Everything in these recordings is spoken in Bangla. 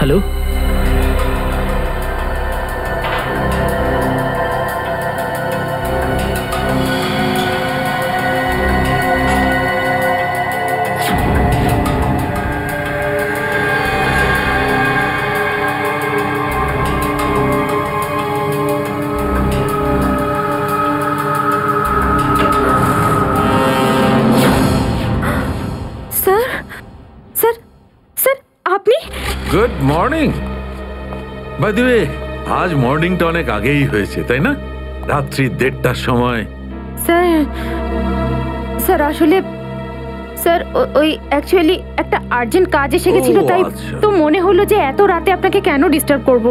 Hello, good morning. By the way, আজ মর্নিংটা অনেক আগেই হয়েছে তাই না? রাত্রি 1:30টার সময়। স্যার আসলে স্যার ওই অ্যাকচুয়ালি একটা আর্জেন্ট কাজ এসে গেছিল, তাই তো মনে হলো যে এত রাতে আপনাকে কেন ডিস্টার্ব করব,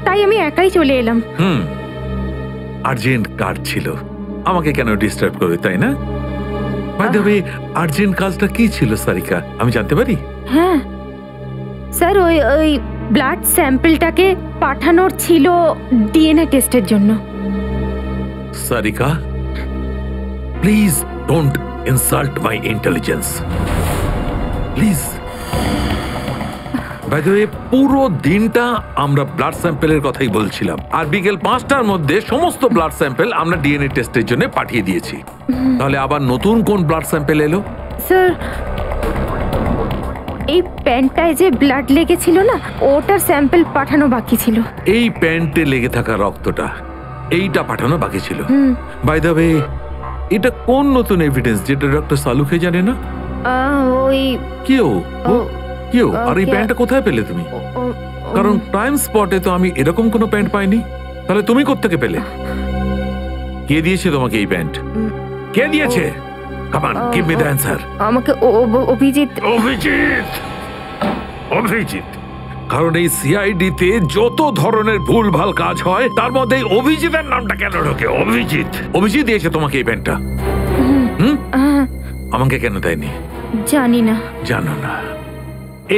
তাই আমি একাই চলে এলাম। আর্জেন্ট কাজ ছিল, আমাকে কেন ডিস্টার্ব করবে তাই না? বাই দ্য ওয়ে, আর্জেন্ট কাজটা কি ছিল সারিকা, আমি জানতে পারি? হ্যাঁ স্যার, ওই ব্লাড স্যাম্পলটাকে পাঠানোর ছিল ডিএনএ টেস্টের জন্য। Sarika, please don't insult my intelligence, please. By the way, পুরো দিনটা আমরা ব্লাড স্যাম্পলের কথাই বলছিলাম, আর বিকেল 5টার মধ্যে সমস্ত ব্লাড স্যাম্পল আমরা ডিএনএ টেস্টের জন্য পাঠিয়ে দিয়েছি। তাহলে আবার নতুন কোন ব্লাড স্যাম্পল এলো? স্যার, এই প্যান্টটায় যে ব্লাড লেগেছিল না, ওটার স্যাম্পল পাঠানো বাকি ছিল। এই প্যান্টে লেগে থাকা রক্তটা, এইটা পাঠানো বাকি ছিল। বাই দ্য ওয়ে, এটা কোন নতুন এভিডেন্স যেটা ডক্টর সালুকে জানে না? ওই কেউ আর এই প্যান্টটা কোথায় পেলে তুমি? কারণ ক্রাইম স্পটে তো আমি এরকম কোনো প্যান্ট পাইনি। তাহলে তুমি কোত্থেকে পেলে? কে দিয়েছে তোমাকে এই প্যান্ট? কে দিয়েছে? Come on, give me the answer. আমাকে অভিজিৎ। কারণ এই সিআইডি তে যত ধরনের ভুলভাল কাজ হয় তার মধ্যে অভিজিতের নামটা কেন ঢোকে? অভিজিৎ দিয়েছে তোমাকে এই প্যান্টটা? আমাকে কেন দেয়নি? জানি না। জানো না?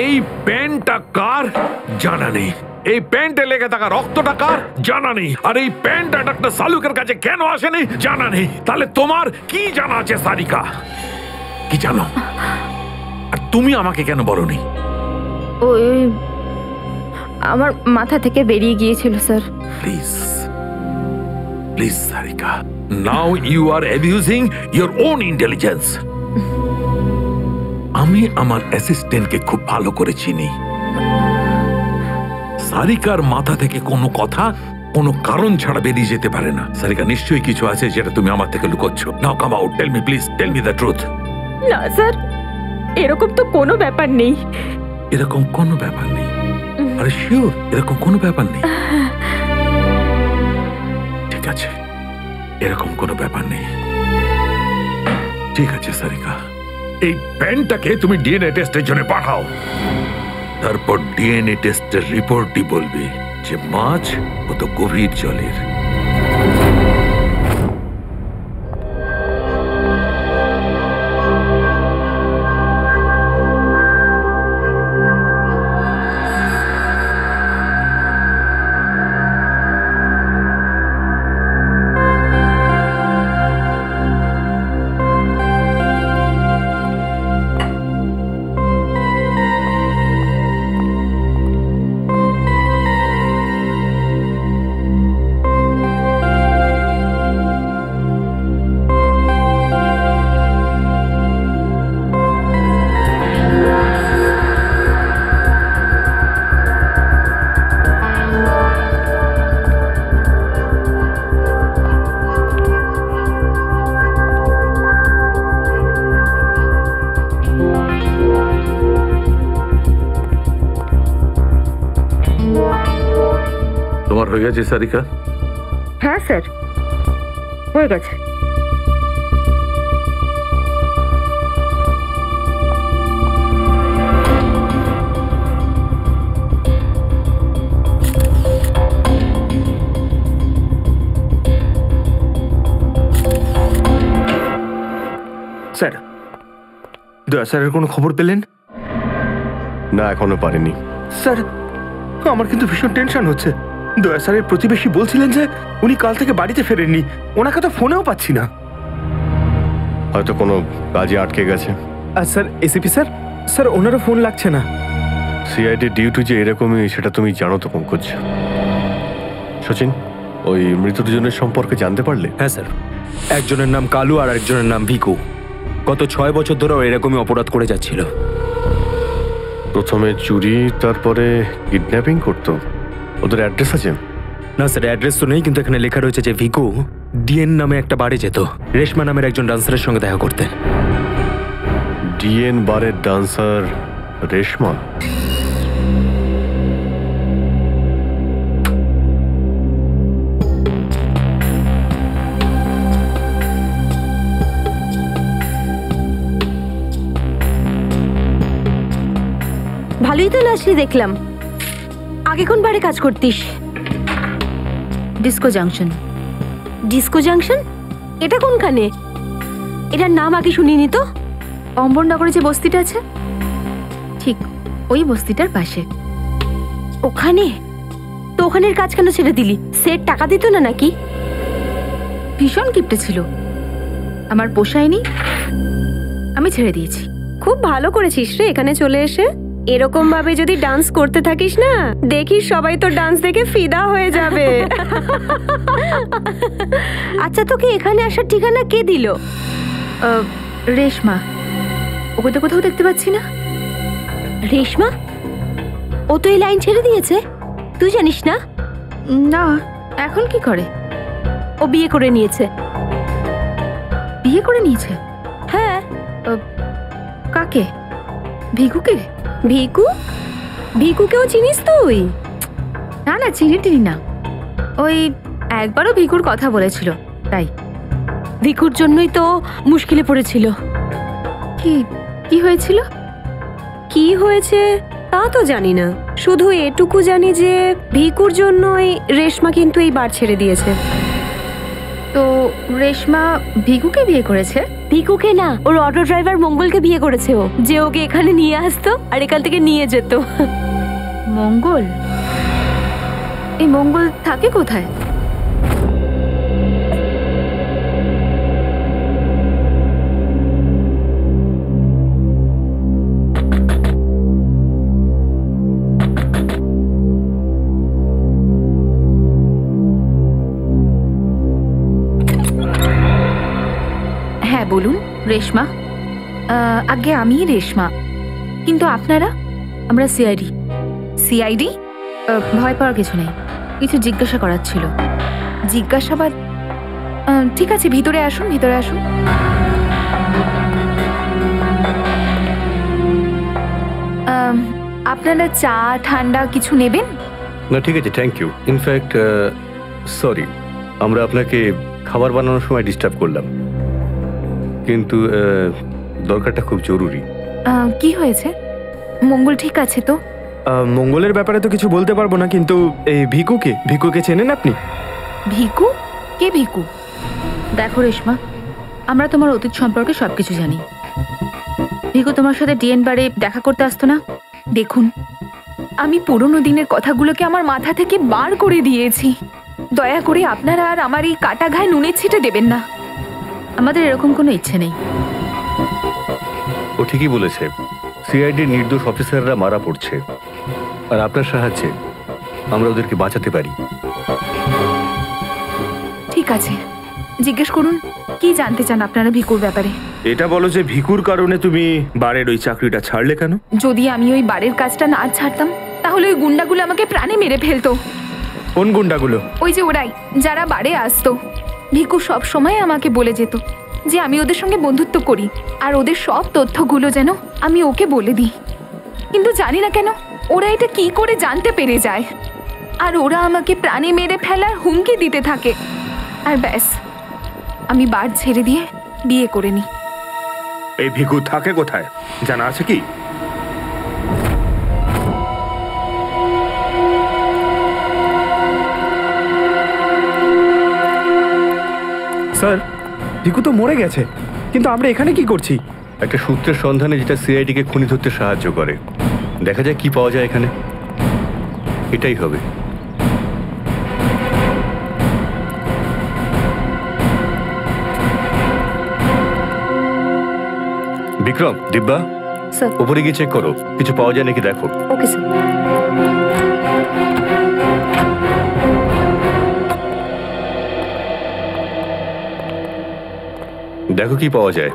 এই প্যান্টটা কার জানা নেই, এই প্যান্টে লেগে থাকা রক্তটা কার জানা নেই, আর এই প্যান্টটা ডক্টর সালুকের কাছে কেন আসেনি জানা নেই। তাহলে তোমার কি জানা আছে সারিকা? কি জানো? আর তুমি আমাকে কেন বলনি? ওই আমার মাথা থেকে বেরিয়ে গিয়েছিল sir. Please please Sarika, now you are abusing your own intelligence. আমি আমার অ্যাসিস্ট্যান্টকে খুব ভালো করে চিনি। সারিকার মাথা থেকে কোনো কথা কোনো কারণ ছাড়া বেরিয়ে যেতে পারে না। সারিকা, নিশ্চয়ই কিছু আছে যেটা তুমি আমার থেকে লুকোচ্ছ। Now come out, tell me please, tell me the truth. না স্যার, এরকম তো কোনো ব্যাপার নেই। এরকম কোনো ব্যাপার নেই? আরে শিওর, এরকম কোনো ব্যাপার নেই? ঠিক আছে, এরকম কোনো ব্যাপার নেই। ঠিক আছে সারিকা, এই প্যান্টটাকে তুমি ডিএনএ টেস্টের জন্য পাঠাও। তারপর ডিএনএ টেস্টের রিপোর্টই বলবে যে মাছ কত গভীর জলের। হয়ে গেছে সারিকা? হ্যাঁ স্যার, হয়ে গেছে। স্যার, দয়া স্যারের কোনো খবর পেলেন? না, এখনো পারিনি। স্যার, আমার কিন্তু ভীষণ টেনশন হচ্ছে। দয়া স্যারের প্রতিবেশী বলছিলেন যে উনি কাল থেকে বাড়িতে ফেরেননি, ওনাকে তো ফোনেও পাচ্ছি না। হয়তো কোনো কাজে আটকে গেছে। আর স্যার, এসিপি স্যার, স্যার ওনারও ফোন লাগছে না। সিআইডি ডিউটি যে এরকমই সেটা তুমি জানো তো পঙ্কজ। সচিন, ওই মৃত দুজনের সম্পর্কে জানতে পারলে? হ্যাঁ স্যার, একজনের নাম কালু আর একজনের নাম ভিকু। গত 6 বছর ধরে এরকমই অপরাধ করে যাচ্ছিল। প্রথমে চুরি, তারপরে কিডন্যাপিং করতো। ওদের অ্যাড্রেস আছে? না স্যার, অ্যাড্রেস তো নেই, কিন্তু এখানে লেখা রয়েছে যে ভিকু ডিএন নামে একটা বারে যেত রেশমা নামের একজন ডান্সারের সঙ্গে দেখা করতে। ডিএন বারের ডান্সার রেশমা? ভালোই তো লাস্টলি দেখলাম। আগে কোন বারে কাজ করতিস? Disco junction. Disco junction? এটা কোনখানে? এটার নাম আগে শুনিনি তো। অম্বরনগরে যে বস্তিটা আছে, ঠিক ওই বস্তিটার পাশে। ওখানে? তো ওখানের কাজ কেন ছেড়ে দিলি? সেট টাকা দিত না নাকি? ভীষণ কিপটে ছিল, আমার পোষায়নি, আমি ছেড়ে দিয়েছি। খুব ভালো করেছিস রে এখানে চলে এসে। এরকম ভাবে যদি ডান্স করতে থাকিস না, দেখিস সবাই তো ডান্স দেখে ফিদা হয়ে যাবে। আচ্ছা, তোকে এখানে আসার ঠিকানা কে দিল? রেশমা। ওকে তো কোথাও দেখতে পাচ্ছি না। রেশমা? ও তো এই লাইন ছেড়ে দিয়েছে, তুই জানিস না? না, এখন কি করে? ও বিয়ে করে নিয়েছে। বিয়ে করে নিয়েছে? হ্যাঁ। কাকে? ভিকুকে? ভিকু? ভিকুকেও চিনিস তুই? না না, চিনি টিনি না। ওই একবারও ভিকুর কথা বলেছিল, তাই। ভিকুর জন্যই তো মুশকিলে পড়েছিল। কি কি হয়েছিল? কি হয়েছে তা তো জানি না, শুধু এটুকু জানি যে ভিকুর জন্যই রেশমা কিন্তু এই বার ছেড়ে দিয়েছে। তো রেশমা ভিকুকে বিয়ে করেছে? ভিকুকে না, ওর অটো ড্রাইভার মঙ্গলকে বিয়ে করেছে ও, যে ওকে এখানে নিয়ে আসতো আর এখান থেকে নিয়ে যেত। মঙ্গল? এই মঙ্গল থাকে কোথায়? হ্যাঁ বলুন। রেশমা? আগে আমি রেশমা, কিন্তু আপনারা? আমরা সিআইডি। সিআইডি? ভয় পাওয়ার কিছু নেই, কিছু জিজ্ঞাসা করার ছিল। জিজ্ঞাসাবাদ? ঠিক আছে, ভিতরে আসুন, ভিতরে আসুন। আপনারা চা ঠান্ডা কিছু নেবেন? না ঠিক আছে, থ্যাংক ইউ। ইনফ্যাক্ট সরি, আমরা আপনাকে খাবার বানানোর সময় ডিস্টার্ব করলাম, কিন্তু দরকারটা খুব জরুরি। কি হয়েছে? মঙ্গল ঠিক আছে তো? মঙ্গলের ব্যাপারে তো কিছু বলতে পারবো না, কিন্তু এই ভিকুকে চেনেন আপনি? ভিকু? কে ভিকু? দেখো রেশমা, আমরা তোমার অতীত সম্পর্কে সবকিছু জানি। ভিকু তোমার সাথে ডিএন বারে দেখা করতে আসতো না? দেখুন, আমি পুরনো দিনের কথাগুলোকে আমার মাথা থেকে বার করে দিয়েছি। দয়া করে আপনারা আর আমার এই কাটা ঘায়ে নুনের ছিটে দেবেন না। আমাদের এরকম কোনো ইচ্ছে নেই। ও ঠিকই বলেছে, সিআইডির নির্দোষ অফিসাররা মারা পড়ছে, আর আপনার সাহায্যে আমরা ওদেরকে বাঁচাতে পারি। ঠিক আছে, জিজ্ঞেস করুন, কি জানতে চান আপনারা ভিকুর ব্যাপারে? এটা বলো যে ভিকুর কারণে তুমি বারের ওই চাকরিটা ছাড়লে কেন? যদি আমি ওই বারের কাজটা না ছাড়তাম, তাহলে ওই গুন্ডাগুলো আমাকে প্রাণে মেরে ফেলতো। কোন গুন্ডাগুলো? ওই যে ওরাই, যারা বারে আসতো। ভিকু সব সময় আমাকে বলে যেত যে আমি ওদের সঙ্গে বন্ধুত্ব করি, আর ওদের সব তথ্যগুলো যেন আমি ওকে বলে দিই। কিন্তু জানি না কেন ওরা এটা কি করে জানতে পেরে যায়, আর ওরা আমাকে প্রাণে মেরে ফেলার হুমকি দিতে থাকে। আর ব্যাস, আমি বার ছেড়ে দিয়ে বিয়ে করে নিই। এই ভিকু থাকে কোথায় জানা আছে কি? স্যার, ভিকু তো মরে গেছে, কিন্তু আমরা এখানে কি করছি? একটা সূত্রের সন্ধানে যেটা সিআইডিকে খুনি ধরতে সাহায্য করে। দেখা যায় কি পাওয়া যায় এখানে। এটাই হবে। বিক্রম, দিব্যা, স্যার। উপরে গিয়ে চেক করো, কিছু পাওয়া যায় নাকি দেখো। Okay sir. দেখো কি পাওয়া যায়।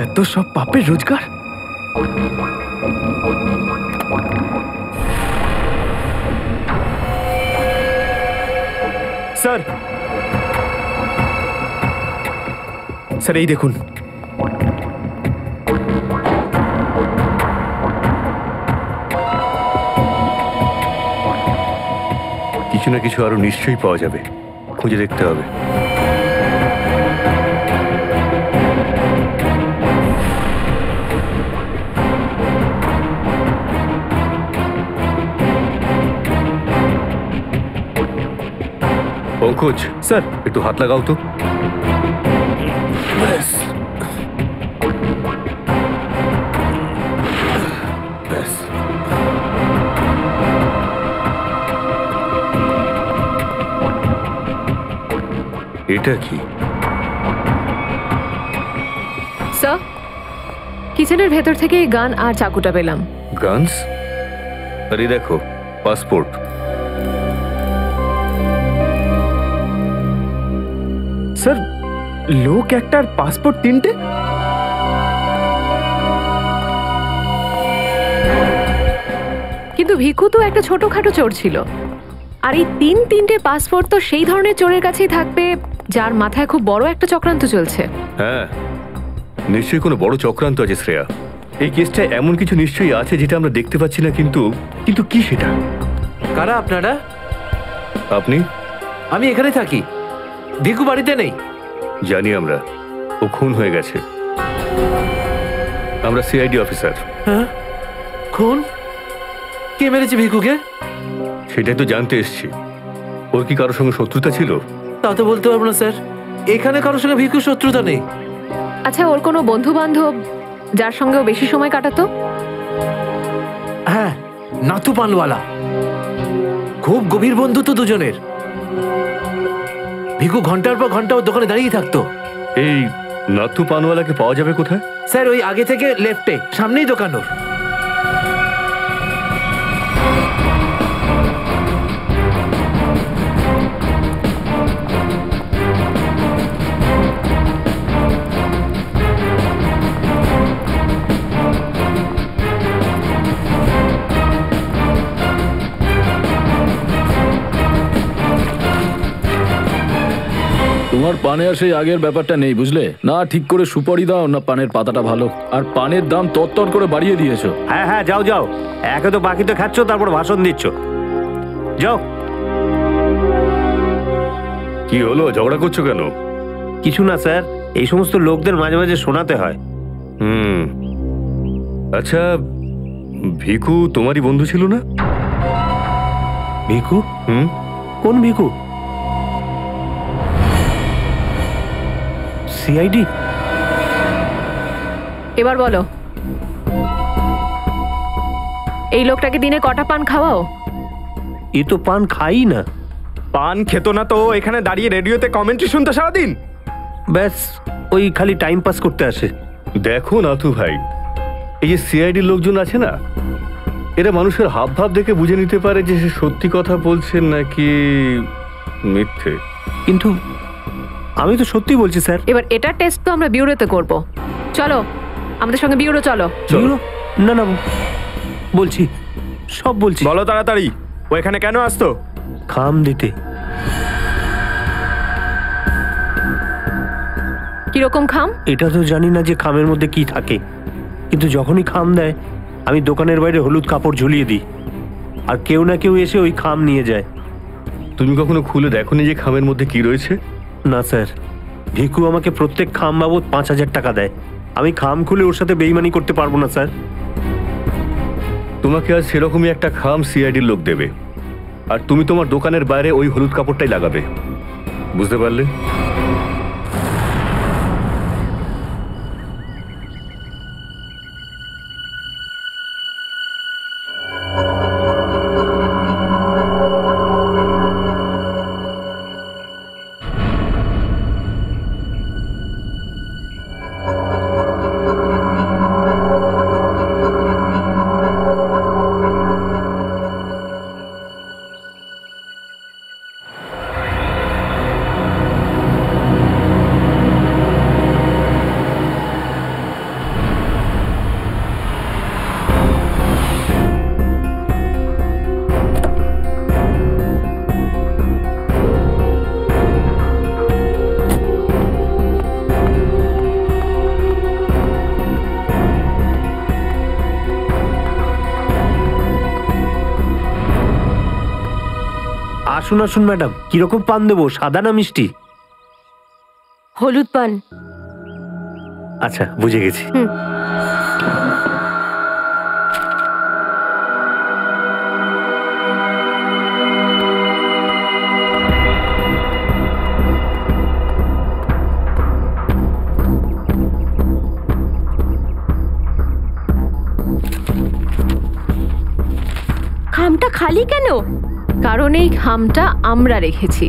এত সব পাপের রোজগার। স্যার, স্যার এই দেখুন। কিছু না কিছু আরো নিশ্চয়ই পাওয়া যাবে, খুঁজে দেখতে হবে। পঙ্কজ, স্যার, একটু হাত লাগাও তো। এটা কি? স্যার, কিচেনের ভেতর থেকে এই গান আর চাকুটা পেলাম। গানস? আরে দেখো, পাসপোর্ট। স্যার, লোক একটার পাসপোর্ট তিনটে? কিন্তু ভিকু তো একটা ছোটখাটো চোর ছিল, আর এই তিনটে পাসপোর্ট তো সেই ধরনের চোরের কাছেই থাকবে যার মাথায় খুব বড় একটা চক্রান্ত চলছে। হ্যাঁ, নিশ্চয়ই কোনো বড় চক্রান্ত আছে শ্রেয়া। এই কেসটা এমন কিছু নিশ্চয়ই আছে যেটা আমরা দেখতে পাচ্ছি না, কিন্তু কিন্তু কি সেটা? কারা আপনারা? আপনি? আমি এখানে থাকি, ভিকু বাড়িতে নেই। জানি আমরা, ও খুন হয়ে গেছে। আমরা সিআইডি অফিসার। হ্যাঁ, খুন? কে মেরেছে ভিকুকে? সেটাই তো জানতে এসছি। ওর কি কারোর সঙ্গে শত্রুতা ছিল? তা তো বলতে পারবো না স্যার, এখানে কারোর সঙ্গে ভিকুর শত্রুতা নেই। আচ্ছা, ওর কোনো বন্ধু বান্ধব যার সঙ্গে ও বেশি সময় কাটাতো? হ্যাঁ, নাথু পানওয়ালা। খুব গভীর বন্ধুত্ব দুজনের। ভিকু ঘন্টার পর ঘন্টা ওর দোকানে দাঁড়িয়ে থাকতো। এই নাথু পানওয়ালাকে পাওয়া যাবে কোথায়? স্যার, ওই আগে থেকে লেফটে, সামনেই দোকান ওর। তোমার পানে আর সেই আগের ব্যাপারটা নেই, বুঝলে না? ঠিক করে সুপারি দাও না, পানের পাতাটা ভালো। আর পানের দাম তত্তর করে বাড়িয়ে দিয়েছো। হ্যাঁ হ্যাঁ, যাও যাও, একে তো বাকিতে খাচ্ছ, তারপর ভাষণ দিচ্ছ। যাও। কি হলো, ঝগড়া করছো কেন? কিছু না স্যার, এই সমস্ত লোকদের মাঝে মাঝে শোনাতে হয়। আচ্ছা, ভিকু তোমারই বন্ধু ছিল না? ভিকু? কোন ভিকু? সিআইডি? এবার বলো, এই লোকটাকে দিনে কটা পান খাওয়াও? এ তো পান খাই না। পান খেত না তো এখানে দাঁড়িয়ে রেডিওতে কমেন্ট্রি শুনতো সারাদিন। ব্যাস, ওই খালি টাইম পাস করতে আসে। দেখো নাথু ভাই, এই যে সিআইডির লোকজন আছে না, এরা মানুষের হাব ভাব দেখে বুঝে নিতে পারে যে সে সত্যি কথা বলছেন নাকি মিথ্যে। কিন্তু আমি তো সত্যি বলছি স্যার। এবার এটার টেস্ট তো আমরা বিউরোতে করব। চলো আমাদের সঙ্গে বিউরো চলো। না না, বলছি, সব বলছি। বলো তাড়াতাড়ি, ও এখানে কেন আসতো? খাম দিতে। কিরকম খাম? এটা তো জানি না যে খামের মধ্যে কি থাকে, কিন্তু যখনই খাম দেয় আমি দোকানের বাইরে হলুদ কাপড় ঝুলিয়ে দিই, আর কেউ না কেউ এসে ওই খাম নিয়ে যায়। তুমি কখনো খুলে দেখোনি যে খামের মধ্যে কি রয়েছে? না স্যার, ভিকু আমাকে প্রত্যেক খাম বাবদ 5,000 টাকা দেয়। আমি খাম খুলে ওর সাথে বেইমানি করতে পারবো না স্যার। তোমাকে আজ সেরকমই একটা খাম সিআইডির লোক দেবে, আর তুমি তোমার দোকানের বাইরে ওই হলুদ কাপড়টাই লাগাবে, বুঝতে পারলে? আসুন আসুন ম্যাডাম, কিরকম পান দেবো, সাদা না মিষ্টি? হলুদ পান। আচ্ছা, বুঝে গেছি। খামটা খালি কেন? কারণ এই খামটা আমরা রেখেছি।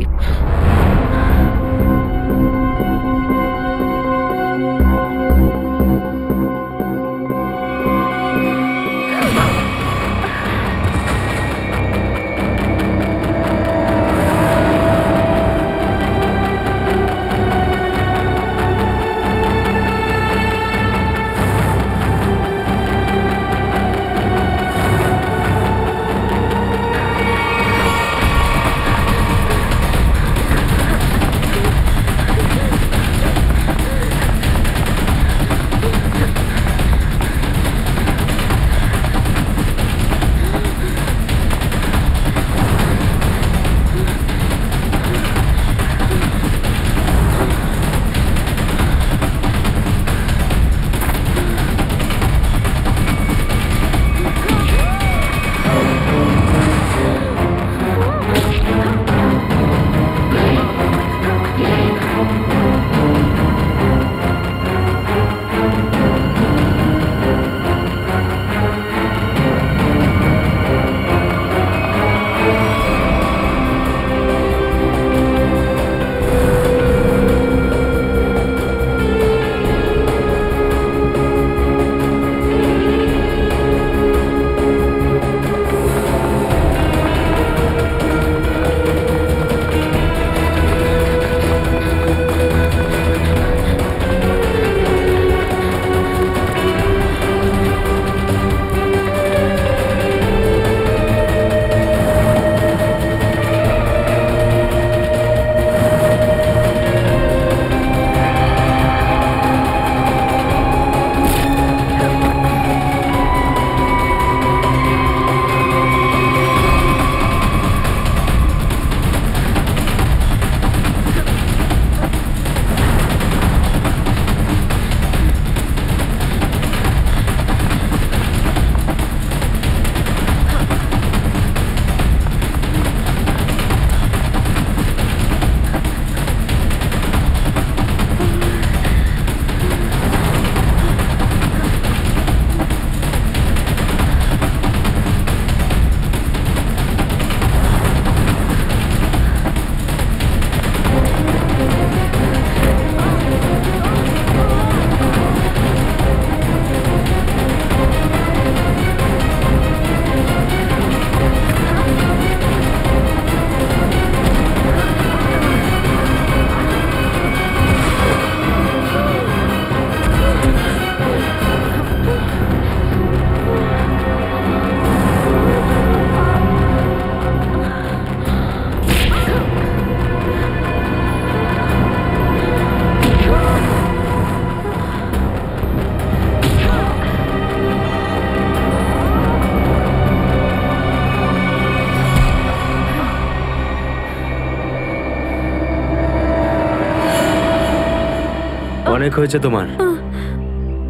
অনেক হয়েছে তোমার,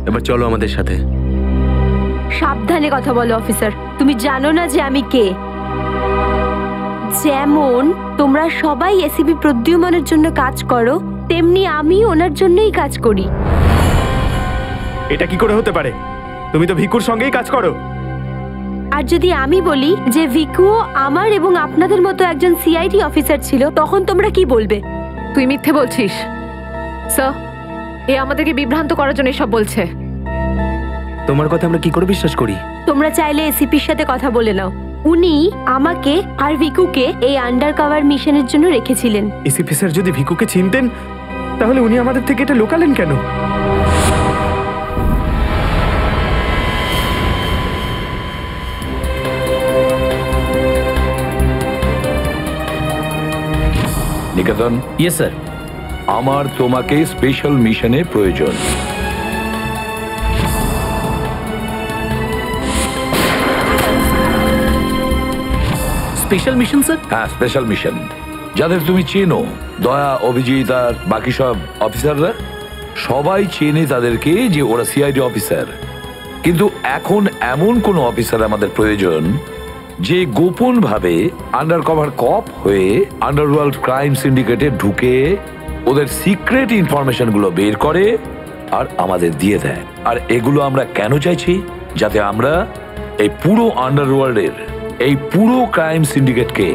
এবার চলো আমাদের সাথে। সাবধানে কথা বলো অফিসার, তুমি জানো না যে আমি কে। যেমন তোমরা সবাই এসিপি প্রদ্যুম্নের জন্য কাজ করো, তেমনি আমি ওনার জন্যই কাজ করি। এটা কি করে হতে পারে? তুমি তো ভিকুর সঙ্গেই কাজ করো। আর যদি আমি বলি যে ভিকুও আমার এবং আপনাদের মতো একজন সিআইডি অফিসার ছিল, তখন তোমরা কি বলবে? তুই মিথ্যে বলছিস স্যার। এ আমাদেরকে বিভ্রান্ত করার জন্য সব বলছে। তোমার কথা আমরা কি করে বিশ্বাস করি? তোমরা চাইলে এসিপির সাথে কথা বলে নাও। উনি আমাকে আর ভিকুকে এই আন্ডার কভার মিশনের জন্য রেখেছিলেন। এসিপি স্যার যদি ভিকুকে চিনতেন তাহলে উনি আমাদের থেকে এটা লুকালেন কেন? নিকেতন, ইয়েস স্যার। আমার তোমাকে স্পেশাল মিশনে প্রয়োজন। Special mission sir? হ্যাঁ, স্পেশাল মিশন। যাদের তুমি চেনো, দয়া, অভিজিৎ আর বাকি সব অফিসাররা সবাই চেনে তাদেরকে যে ওরা সিআইডি অফিসার। কিন্তু এখন এমন কোন অফিসার আমাদের প্রয়োজন যে গোপন ভাবে আন্ডার কভার কপ হয়ে আন্ডারওয়ার্ল্ড ক্রাইম সিন্ডিকেটে ঢুকে ওদের সিক্রেট ইনফরমেশন গুলো বের করে আর আমাদের দিয়ে দেয়। আর এগুলো আমরা কেন চাইছি? যাতে আমরা এই পুরো আন্ডারওয়ার্ল্ডের এই পুরো ক্রাইম সিন্ডিকেটকে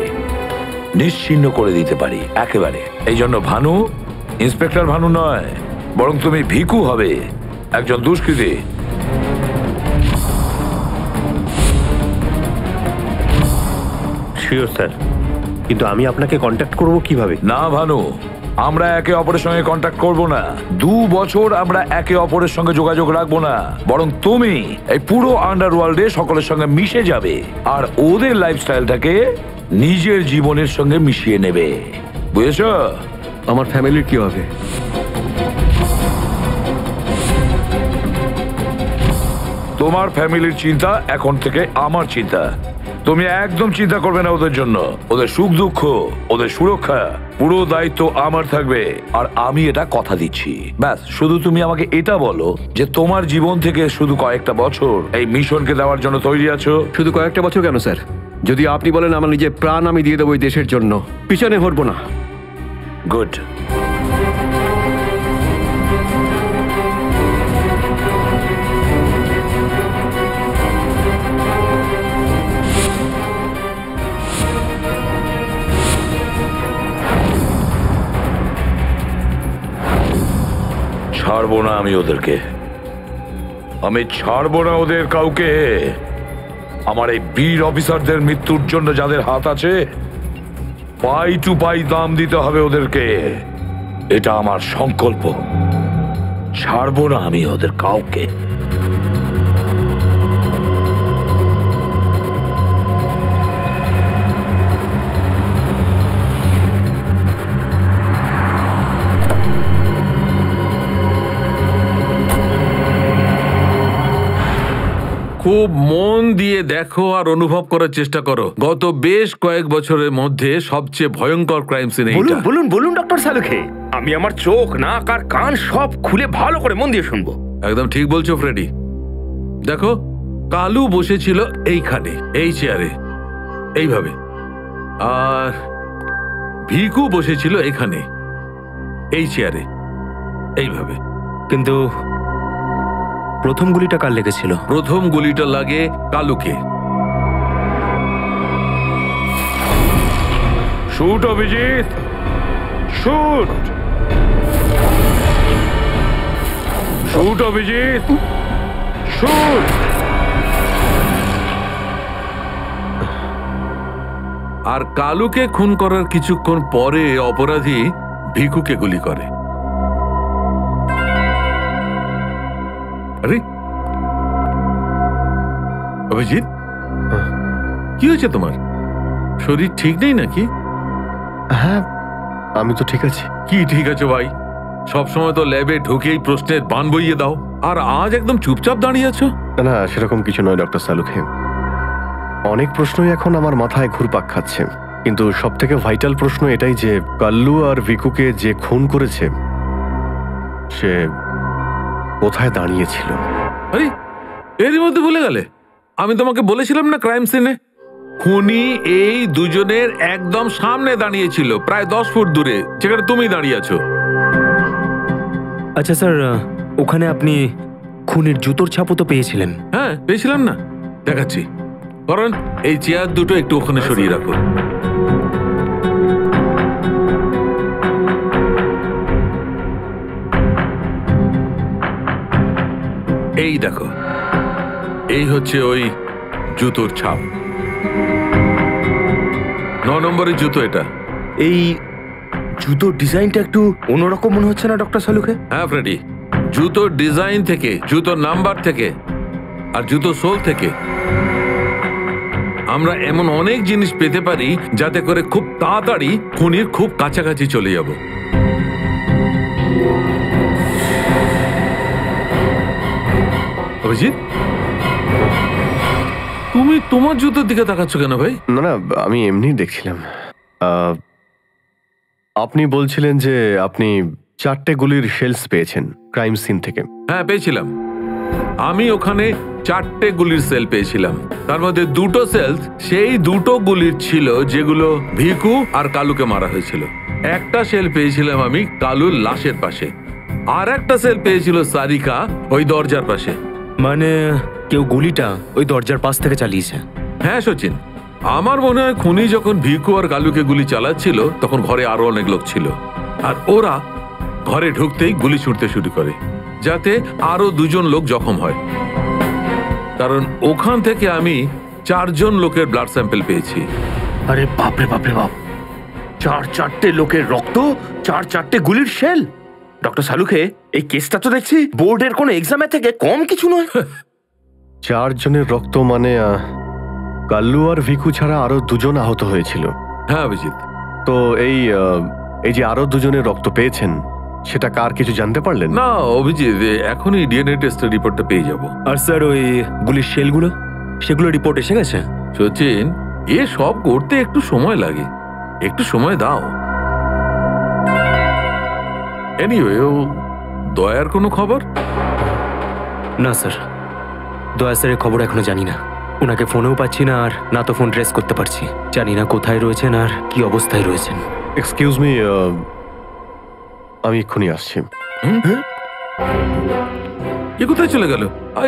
নিশ্চিহ্ন করে দিতে পারি একেবারে। এই জন্য ভানু ইন্সপেক্টর ভানু নয়, বরং তুমি ভিকু হবে, একজন দুষ্কৃতী। শিওর স্যার, কিন্তু আমি আপনাকে কন্ট্যাক্ট করব কিভাবে? না ভানু, আমরা একে অপরের সঙ্গে কন্ট্যাক্ট করব না। 2 বছর আমরা একে অপরের সঙ্গে যোগাযোগ রাখবো না, বরং তুমি এই পুরো আন্ডারওয়ার্ল্ডে সকলের সঙ্গে মিশে যাবে আর ওদের লাইফস্টাইলটাকে নিজের জীবনের সঙ্গে মিশিয়ে নেবে। বুঝেছো? আমার ফ্যামিলির কি হবে? তোমার ফ্যামিলির চিন্তা এখন থেকে আমার চিন্তা। তুমি একদম চিন্তা করবে না ওদের জন্য। ওদের সুখ দুঃখ, ওদের সুরক্ষা, পুরো দায়িত্ব আমার থাকবে। আর আমি এটা কথা দিচ্ছি। ব্যাস, শুধু তুমি আমাকে এটা বলো যে তোমার জীবন থেকে শুধু কয়েকটা বছর এই মিশনকে দেওয়ার জন্য তৈরি আছো। শুধু কয়েকটা বছর কেন স্যার? যদি আপনি বলেন আমার নিজের প্রাণ আমি দিয়ে দেবো এই দেশের জন্য, পিছনে হটবো না। গুড। ছাড়বো না আমি ওদেরকে, আমি ছাড়বো না ওদের কাউকে। আমার এই বীর অফিসারদের মৃত্যুর জন্য যাদের হাত আছে, পাই টু পাই দাম দিতে হবে ওদেরকে। এটা আমার সংকল্প। ছাড়বো না আমি ওদের কাউকে। খুব মন দিয়ে দেখো আর অনুভব করার চেষ্টা করো। গত বেশ কয়েক বছরের মধ্যে সবচেয়ে ভয়ঙ্কর ক্রাইম সিন বলুন এইটা। বলুন বলুন ডক্টর সালুখে, আমি আমার চোখ, নাক আর কান সব খুলে ভালো করে মন দিয়ে শুনবো। একদম ঠিক বলছো ফ্রেডি। দেখো, কালু বসেছিল এইখানে, এই চেয়ারে, এইভাবে। আর ভিকু বসেছিল এখানে, এই চেয়ারে, এইভাবে। কিন্তু প্রথম গুলিটা কার লেগেছিল? প্রথম গুলিটা লাগে কালুকে। Shoot Abhijit, shoot. Shoot Abhijit, shoot. আর কালুকে খুন করার কিছুক্ষণ পরে অপরাধী ভিকুকে গুলি করে। আরে অভিজিৎ, কি হয়েছে তোমার? শরীর ঠিক নেই নাকি? হ্যাঁ, আমি তো ঠিক আছি। কি ঠিক আছে ভাই? সবসময় তো ল্যাবে ঢুকেই প্রশ্নের বান বইয়ে দাও, আর আজ একদম চুপচাপ দাঁড়িয়ে আছো। না, সেরকম কিছু নয় ডক্টর সালুখে। অনেক প্রশ্নই এখন আমার মাথায় ঘুরপাক খাচ্ছে, কিন্তু সব থেকে ভাইটাল প্রশ্ন এটাই যে কাল্লু আর ভিকুকে যে খুন করেছে সে কোথায় দাঁড়িয়েছিল। আরে এরই মধ্যে ভুলে গেলে? আমি তোমাকে বলেছিলাম না ক্রাইম সিনে খুনি এই দুজনের একদম সামনে দাঁড়িয়েছিল, প্রায় 10 ফুট দূরে, যেখানে তুমি দাঁড়িয়ে আছো। আচ্ছা স্যার, ওখানে আপনি খুনের জুতোর ছাপও তো পেয়েছিলেন। হ্যাঁ পেয়েছিলাম না, দেখাচ্ছি। কারণ এই চেয়ার দুটো একটু ওখানে সরিয়ে রাখো। এই দেখো, এই হচ্ছে ওই জুতোর ছাপ। 9 নম্বরের জুতো এটা। এই জুতোর ডিজাইনটা একটু অন্যরকম মনে হচ্ছে না ডক্টর সালুকে? হ্যাঁ ফ্রেডি, জুতোর ডিজাইন থেকে, জুতোর নাম্বার থেকে আর জুতো সোল থেকে আমরা এমন অনেক জিনিস পেতে পারি যাতে করে খুব তাড়াতাড়ি খুনির খুব কাছাকাছি চলে যাব। অভিজিৎ, তুমি তোমার জুতোর দিকে তাকাচ্ছ কেন ভাই? না না, আমি এমনি দেখছিলাম। আপনি বলছিলেন যে আপনি 4টে গুলির শেলস পেয়েছেন ক্রাইম সিন থেকে। হ্যাঁ পেয়েছিলাম। আমি ওখানে 4টে গুলির সেল পেয়েছিলাম। তার মধ্যে 2টো সেল সেই 2টো গুলির ছিল যেগুলো ভিকু আর কালুকে মারা হয়েছিল। একটা সেল পেয়েছিলাম আমি কালুর লাশের পাশে, আর একটা সেল পেয়েছিল সারিকা ওই দরজার পাশে। মানে কেউ গুলিটা ওই দরজার পাশ থেকে চালিয়েছে? হ্যাঁ সচিন, আমার মনে হয় খুনি যখন ভিকু আর কালুকে গুলি চালাচ্ছিল তখন ঘরে আরো অনেক লোক ছিল, আর ওরা ঘরে ঢুকতেই গুলি ছুটতে শুরু করে যাতে আরো 2জন লোক জখম হয়। কারণ ওখান থেকে আমি 4জন লোকের ব্লাড স্যাম্পল পেয়েছি। আরে বাপরে বাপরে বাপ, 4টে লোকের রক্ত, 4টে গুলির শেল। ডক্টর সালুকে, এই কেসটা তো দেখছি বোর্ডের কোনো এক্সামের থেকে কম কিছু নয়। 4 জনের রক্ত মানে কাল্লু আর ভিকু ছাড়া আরো 2জন আহত হয়েছিল। হ্যাঁ অভিজিৎ। তো এই যে আরো 2জনের রক্ত পেয়েছেন সেটা কার কিছু জানতে পারলেন? না অভিজিৎ, এখনই ডিএনএ টেস্টের রিপোর্টটা পেয়ে যাব। আর স্যার ওই গুলির শেলগুলো, সেগুলো রিপোর্ট এসে গেছে? সচিন, এ সব করতে একটু সময় লাগে, একটু সময় দাও। এনিওয়ে, ও দয়ার কোনো খবর? না স্যার, দয়া স্যারের খবর এখনো জানি না। ওনাকে ফোনেও পাচ্ছি না, আর না তো ফোন ট্রেস করতে পারছি। জানি না কোথায় রয়েছেন আর কি অবস্থায় রয়েছেন। এক্সকিউজ মি, আমি এক্ষুনি আসছি। এ কোথায় চলে গেল?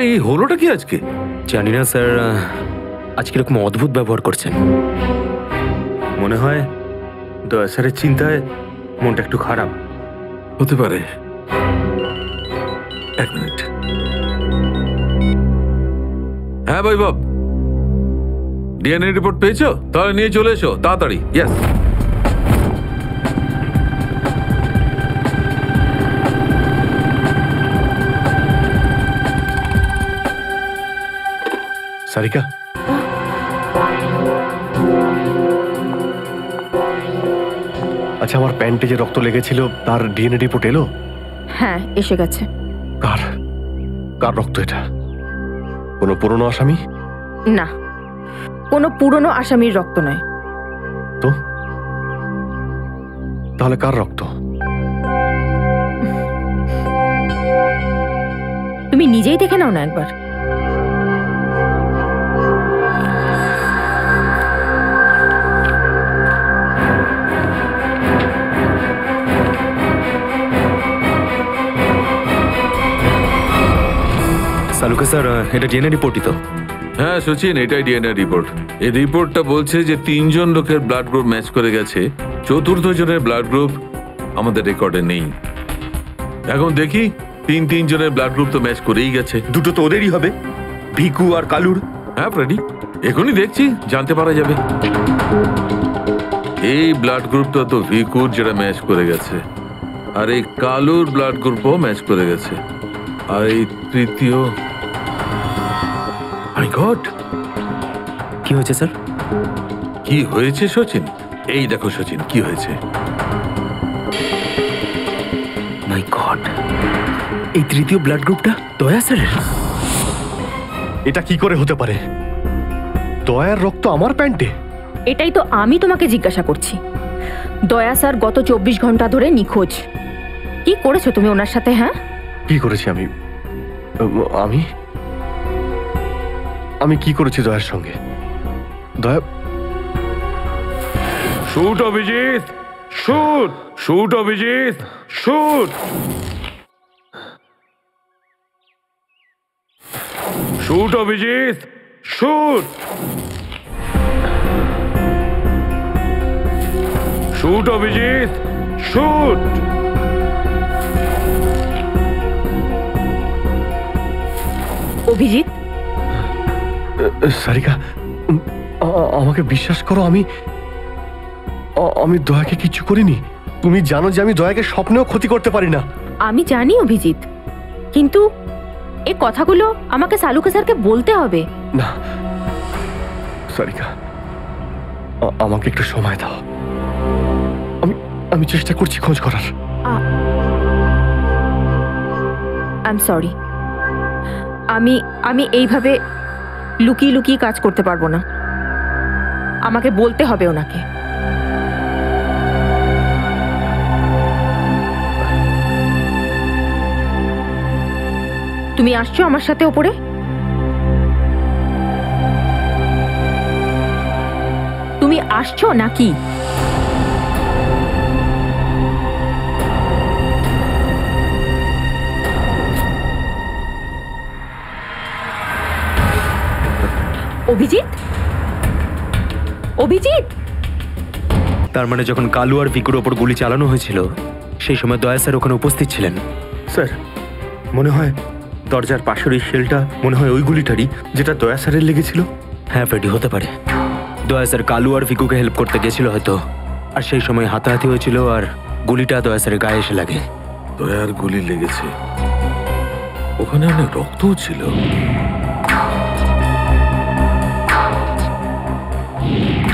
এই হলোটা কি আজকে? জানি না স্যার, আজকে এরকম অদ্ভুত ব্যবহার করছেন। মনে হয় দয়া স্যারের চিন্তায় মনটা একটু খারাপ। হতে পারে। 1 মিনিট। হ্যাঁ বৈভব, ডিএনএ রিপোর্ট পেয়েছো? তাহলে নিয়ে চলে এসো তাড়াতাড়ি। ইয়েস। সারিকা, আচ্ছা আমার প্যান্টে যে রক্ত লেগেছিল তার ডিএনএ রিপোর্ট এলো? হ্যাঁ এসে গেছে। কার কার রক্ত এটা? কোনো পুরনো আসামি? না, কোনো পুরনো আসামির রক্ত নয়। তো তাহলে কার রক্ত? তুমি নিজেই দেখে নাও না একবার। সালুকে স্যার, এটা ডিএনএ রিপোর্টই তো? হ্যাঁ সচিন, এটাই ডিএনএ রিপোর্ট। এই রিপোর্টটা বলছে যে 3জন লোকের ব্লাড গ্রুপ ম্যাচ করে গেছে, 4র্থ জনের ব্লাড গ্রুপ আমাদের রেকর্ডে নেই। এখন দেখি 3 জনের ব্লাড গ্রুপ তো ম্যাচ করেই গেছে। 2টো তো ওদেরই হবে, ভিকু আর কালুর। হ্যাঁ ফ্রেডি, এখনই দেখছি, জানতে পারা যাবে। এই ব্লাড গ্রুপটা তো ভিকুর যেটা ম্যাচ করে গেছে, আর এই কালুর ব্লাড গ্রুপও ম্যাচ করে গেছে, আর এই তৃতীয়। মাই গড, কি হয়েছে স্যার? কি হয়েছে সচিন? এই দেখো সচিন, কি হয়েছে। মাই গড, এই তৃতীয় ব্লাড গ্রুপটা দয়া স্যারের। এটা কি করে হতে পারে? দয়ার রক্ত আমার প্যান্টে? এটাই তো আমি তোমাকে জিজ্ঞাসা করছি। দয়া স্যার গত 24 ঘন্টা ধরে নিখোঁজ। কি করেছো তুমি ওনার সাথে? হ্যাঁ, কি করেছি আমি? আমি আমি কি করেছি দয়ার সঙ্গে? দয়া, shoot Abhijit, shoot, shoot Abhijit, shoot, shoot Abhijit, shoot, shoot Abhijit, shoot. Abhijit, Sarika, আমাকে বিশ্বাস করো, আমি দয়াকে কিচ্ছু করিনি। তুমি জানো যে আমি দয়াকে স্বপ্নেও ক্ষতি করতে পারি না। আমি জানি অভিজিৎ, কিন্তু এই কথাগুলো আমাকে সালুকে স্যারকে বলতে হবে। না সারিকা, আমাকে একটু সময় দাও। আমি চেষ্টা করছি খোঁজ করার। আই এম সরি, আমি এইভাবে লুকিয়ে লুকিয়ে কাজ করতে পারবো না। আমাকে বলতে হবে ওনাকে। তুমি আসছো আমার সাথে ওপরে? তুমি আসছো নাকি? অভিজিৎ, অভিজিৎ। তার মানে যখন কালু আর ভিকুর ওপর গুলি চালানো হয়েছিল সেই সময় দয়া স্যার ওখানে উপস্থিত ছিলেন। স্যার, মনে হয় দরজার পাশের ওই শেলটা মনে হয় ওই গুলিটারই, যেটা দয়া স্যারের লেগেছিল। হ্যাঁ ফ্রেডি, হতে পারে। দয়া স্যার কালু আর ভিকুকে হেল্প করতে গেছিল হয়তো, আর সেই সময় হাতাহাতি হয়েছিল আর গুলিটা দয়া স্যারের গায়ে এসে লাগে। দয়ার গুলি লেগেছে, ওখানে অনেক রক্তও ছিল।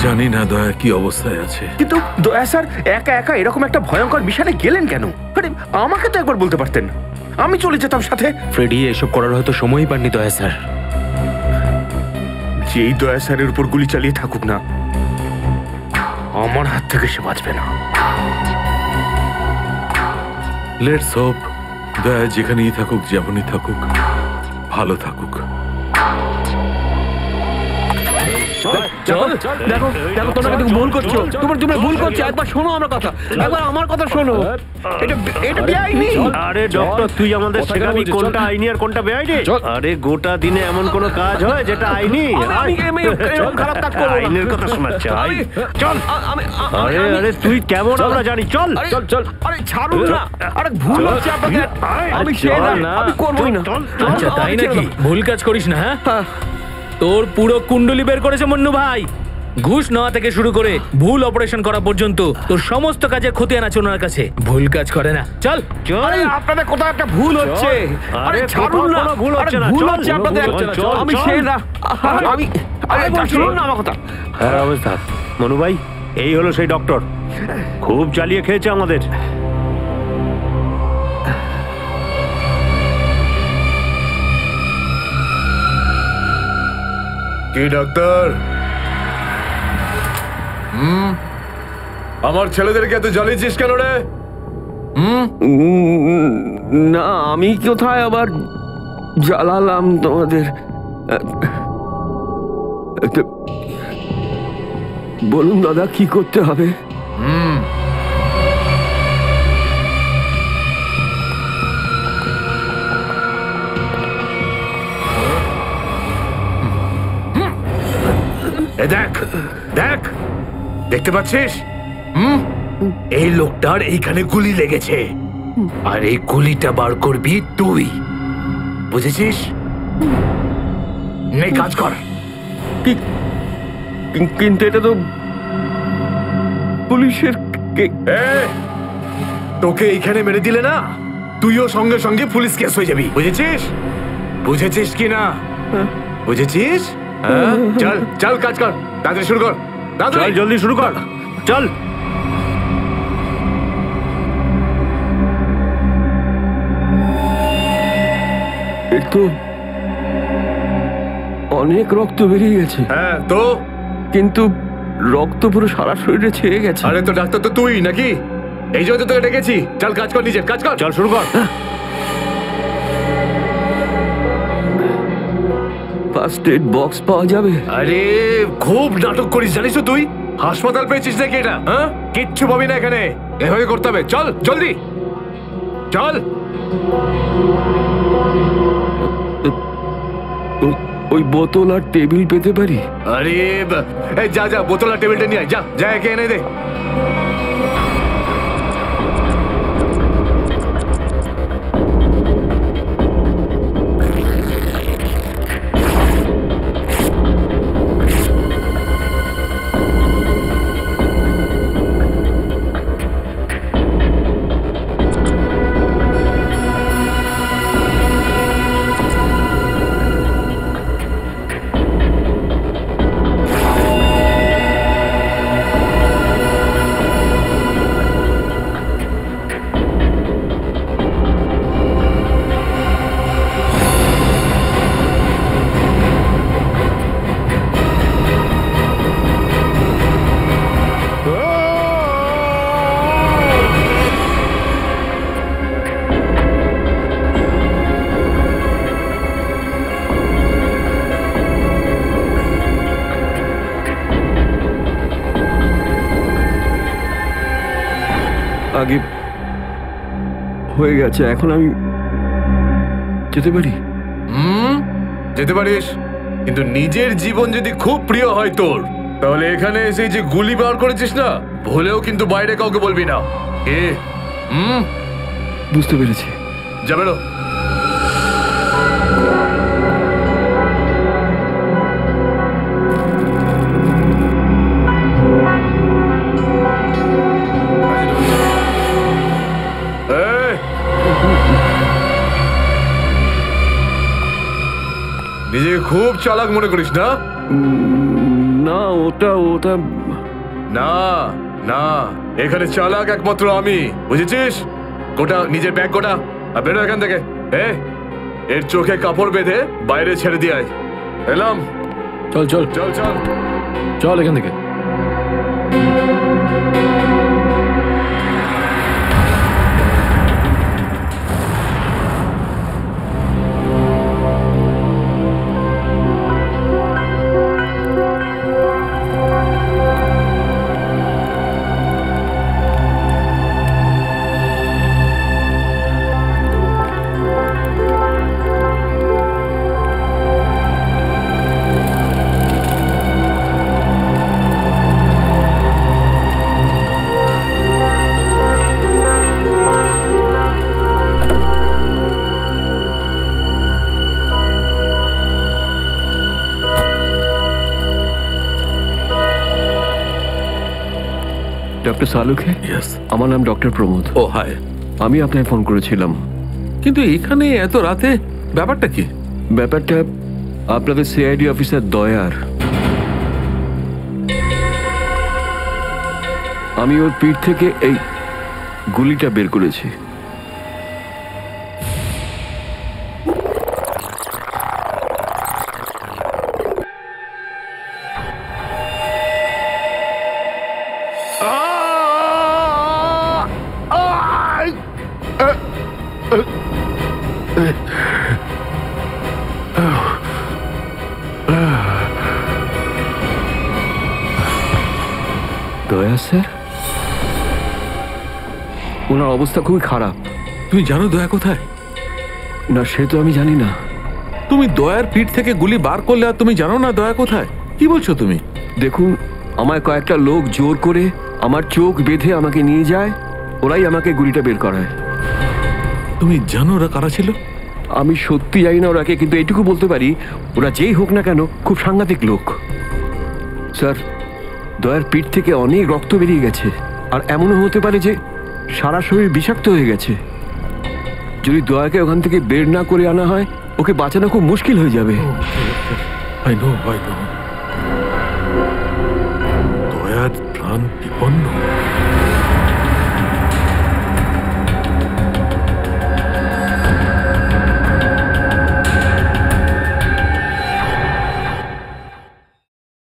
জানি না দয়া কি অবস্থায় আছে। কিন্তু দয়া স্যার একা একা এরকম একটা ভয়ঙ্কর মিশনে গেলেন কেন? আরে আমাকে তো একবার বলতে পারতেন, আমি চলে যেতাম সাথে। ফ্রেডি, এসব করার হয়তো সময়ই পাননি দয়া স্যার। যেই দয়া স্যারের উপর গুলি চালিয়ে থাকুক না, আমার হাত থেকে সে বাঁচবে না। লেটস হোপ দয়া যেখানেই থাকুক, যেমনই থাকুক, ভালো থাকুক। দেখো দেখো, তোমরা কিন্তু ভুল করছো। তোমরা ভুল করছো। একবার শোনো আমার কথা, একবার আমার কথা শোনো। এটা বেআইনি। আরে ডক্টর, তুই আমাদের শেখাবি কোনটা আইনি আর কোনটা বেআইনি? আরে গোটা দিনে এমন কোন কাজ হয় যেটা আইনি? খারাপ কাজ করব। আইনের কথা শোনাচ্ছে। চল। আরে আরে তুই কেমন আমরা জানি। চল চল চল। আরে ছাড়ুন না। আরে ভুল হচ্ছে আপনাদের। আমি আমি করবই না। আচ্ছা তাই নাকি? ভুল কাজ করিস না। হ্যাঁ, তোর পুরো কুণ্ডলি বের করেছে মন্নু ভাই। ঘুষ নেওয়া থেকে শুরু করে ভুল অপারেশন করা পর্যন্ত তোর সমস্ত কাজের খতিয়ান আছে ওনার কাছে। ভুল কাজ করে না। চল চল। আপনাদের কোথাও একটা ভুল হচ্ছে। আরে ছাড়ুন না। ভুল হচ্ছে না। ভুল হচ্ছে আপনাদের। আমি সে না। আমি আরে শুনুন না আমার কথা। হ্যাঁ অবস্থা মনু ভাই, এই হলো সেই ডক্টর। খুব চালিয়ে খেয়েছে আমাদের। কি ডাক্তার? আমার ছেলেদেরকে এত জ্বালিয়েছিস কেন রে? না, আমি কোথায় আবার জ্বালালাম তোমাদের? বলুন দাদা, কি করতে হবে? দেখ দেখ, দেখতে পাচ্ছিস? এই লোকটার এইখানে গুলি লেগেছে, আর এই গুলিটা বার করবি তুই, বুঝেছিস? নে কাজ কর। কিন্তু এটা তো পুলিশের। তোকে এইখানে মেরে দিলে না, তুইও সঙ্গে সঙ্গে পুলিশ কেস হয়ে যাবি, বুঝেছিস? বুঝেছিস কি না? বুঝেছিস? চল চল, কাজ কর, তাড়াতাড়ি শুরু কর। চল জলদি শুরু কর, চল। তো অনেক রক্ত বেরিয়ে গেছে। হ্যাঁ তো, কিন্তু রক্ত পুরো সারা শরীরে ছেয়ে গেছে। আরে তো ডাক্তার তো তুই নাকি? এই জন্য তো তোকে ডেকেছি। চল কাজ কর, নিজের কাজ কর। চল শুরু কর। ফার্স্ট এড বক্স পাওয়া যাবে? আরে খুব নাটক করিস জানিস তো তুই? হাসপাতাল পেয়েছিস নাকি এটা? হ্যাঁ, কিচ্ছু পাবি না এখানে। এভাবে করতে হবে। চল জলদি চল। ওই বোতল আর টেবিল পেতে পারি? আরে এই যা যা, বোতল আর টেবিলটা নিয়ে আয়। যা যা, একে এনে দে। আগে হয়ে গেছে, এখন আমি যেতে পারি? যেতে পারিস, কিন্তু নিজের জীবন যদি খুব প্রিয় হয় তোর, তাহলে এখানে এসে যে গুলি বার করেছিস না, ভুলেও কিন্তু বাইরে কাউকে বলবি না। বুঝতে পেরেছি। যা বেরো। নিজেকে খুব চালাক মনে করিস না? না, ওটা না না, এখানে চালাক একমাত্র আমি, বুঝেছিস? গোটা নিজের ব্যাগ গোটা, আর বেরো এখান থেকে। এর চোখে কাপড় বেঁধে বাইরে ছেড়ে দিয়ে আয়। এলাম। চল চল চল চল চল এখান থেকে। ডক্টর সালুখে? আমার নাম ডক্টর প্রমোদ। ও হাই। আমি আপনাকে ফোন করেছিলাম। কিন্তু এখানে এত রাতে ব্যাপারটা কি? ব্যাপারটা আপনাদের সিআইডি অফিসার দয়ার। আমি ওর পিঠ থেকে এই গুলিটা বের করেছি। দয়া স্যার, ওনার অবস্থা খুবই খারাপ। তুমি জানো দয়া কোথায়? না, সে তো আমি জানি না। তুমি দয়ার পিঠ থেকে গুলি বার করলে আর তুমি জানো না দয়া কোথায়? কি বলছো তুমি? দেখুন, আমায় কয়েকটা লোক জোর করে আমার চোখ বেঁধে আমাকে নিয়ে যায়, ওরাই আমাকে গুলিটা বের করায়। তুমি জানো ওরা কারা ছিল? আমি সত্যি জানি না ওরাকে, কিন্তু এইটুকু বলতে পারি ওরা যেই হোক না কেন খুব সাংঘাতিক লোক। স্যার, দয়ার পিঠ থেকে অনেক রক্ত বেরিয়ে গেছে, আর এমনও হতে পারে যে সারা শরীর বিষাক্ত হয়ে গেছে। যদি দয়াকে ওখান থেকে বের না করে আনা হয়, ওকে বাঁচানো খুব মুশকিল হয়ে যাবে। দয়ার প্রাণ বিপন্ন।